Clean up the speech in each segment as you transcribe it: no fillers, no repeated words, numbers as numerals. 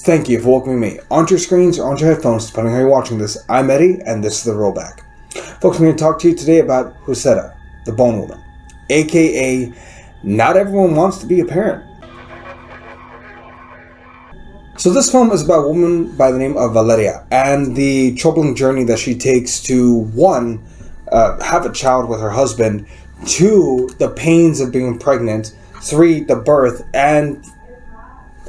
Thank you for welcoming me onto your screens or onto your headphones, depending on how you're watching this. I'm Eddie, and this is The Rollback. Folks, I'm going to talk to you today about Huesera, the Bone Woman, aka not everyone wants to be a parent. So this film is about a woman by the name of Valeria and the troubling journey that she takes to, one, have a child with her husband, two, the pains of being pregnant, three, the birth, and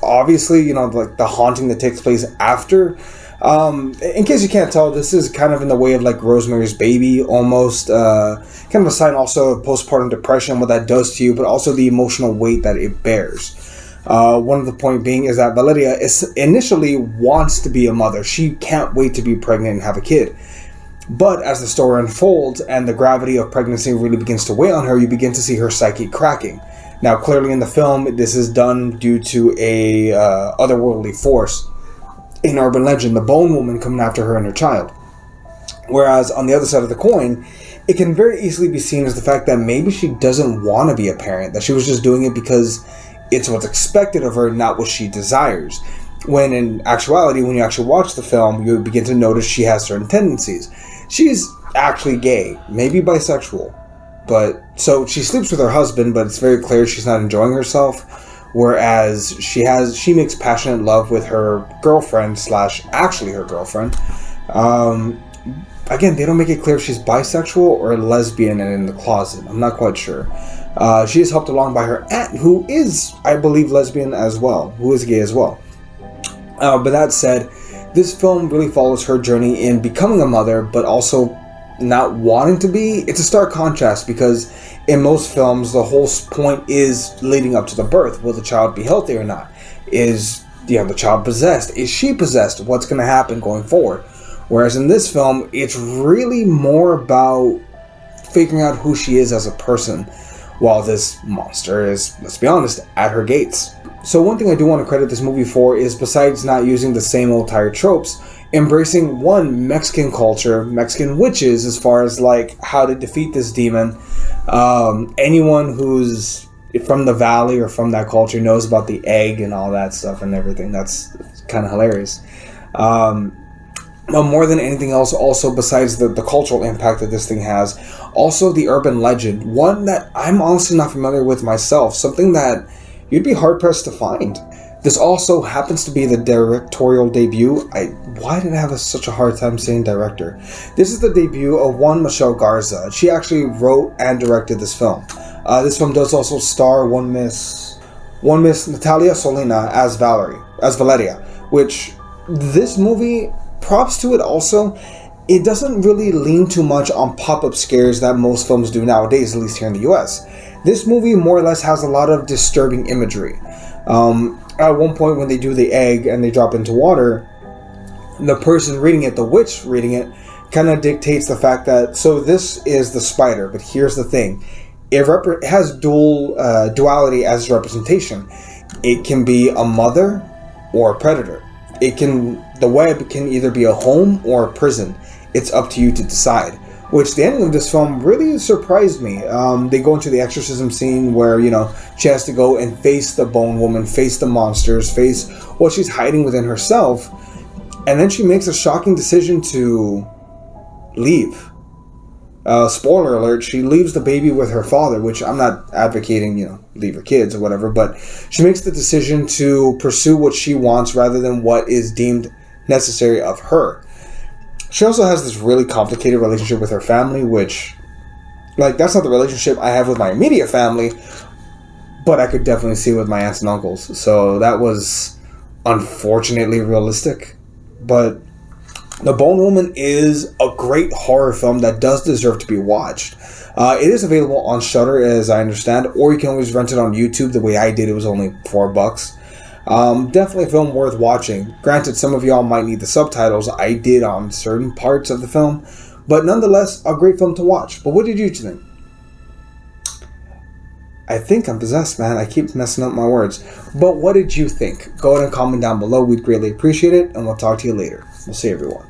obviously, like the haunting that takes place after. In case you can't tell, this is kind of in the way of like Rosemary's Baby, almost. Kind of a sign also of postpartum depression, what that does to you, but also the emotional weight that it bears. One of the point being is that Valeria initially wants to be a mother. She can't wait to be pregnant and have a kid. But as the story unfolds and the gravity of pregnancy really begins to weigh on her, you begin to see her psyche cracking. Now, clearly in the film, this is done due to a otherworldly force, an urban legend, the Bone Woman coming after her and her child. Whereas on the other side of the coin, it can very easily be seen as the fact that maybe she doesn't want to be a parent, that she was just doing it because it's what's expected of her, not what she desires. When in actuality, when you actually watch the film, you begin to notice she has certain tendencies. She's actually gay, maybe bisexual. But so she sleeps with her husband, but it's very clear she's not enjoying herself. Whereas she makes passionate love with her girlfriend / actually her girlfriend. Again, they don't make it clear if she's bisexual or lesbian and in the closet. I'm not quite sure. She is helped along by her aunt, who is, I believe, lesbian as well, who is gay as well. But that said, this film really follows her journey in becoming a mother, but also not wanting to be. It's a stark contrast because in most films, the whole point is leading up to the birth. Will the child be healthy or not? Is the child possessed? Is she possessed? What's going to happen going forward? Whereas in this film, it's really more about figuring out who she is as a person, while this monster is, let's be honest, at her gates. So one thing I do want to credit this movie for is, besides not using the same old tired tropes, embracing one, Mexican culture, Mexican witches, as far as like how to defeat this demon. Anyone who's from the valley or from that culture knows about the egg and all that stuff and everything. That's kind of hilarious. But more than anything else, also besides the cultural impact that this thing has, also the urban legend, one that I'm honestly not familiar with myself, something that you'd be hard-pressed to find. This also happens to be the directorial debut. Why did I have such a hard time saying director? This is the debut of one Michelle Garza. She actually wrote and directed this film. This film does also star one Miss Natalia Solina as Valeria, which this movie, props to it also, it doesn't really lean too much on pop-up scares that most films do nowadays, at least here in the US. This movie more or less has a lot of disturbing imagery. At one point when they do the egg and they drop into water, the person reading it, the witch reading it, kind of dictates the fact that, so this is the spider, but here's the thing. It has duality as representation. It can be a mother or a predator. The web can either be a home or a prison. It's up to you to decide. Which the ending of this film really surprised me. They go into the exorcism scene where, she has to go and face the Bone Woman, face the monsters, face what she's hiding within herself. And then she makes a shocking decision to leave. Spoiler alert, she leaves the baby with her father, which I'm not advocating, leave her kids or whatever, but she makes the decision to pursue what she wants rather than what is deemed necessary of her. She also has this really complicated relationship with her family, which, that's not the relationship I have with my immediate family, but I could definitely see with my aunts and uncles. So that was unfortunately realistic. But The Bone Woman is a great horror film that does deserve to be watched. It is available on Shudder, as I understand, or you can always rent it on YouTube. The way I did, it was only $4. Definitely a film worth watching. Granted, some of y'all might need the subtitles. I did on certain parts of the film, but nonetheless, a great film to watch. But what did you think? I think I'm possessed, man. I keep messing up my words. But what did you think? Go ahead and comment down below. We'd greatly appreciate it, and we'll talk to you later. We'll see everyone.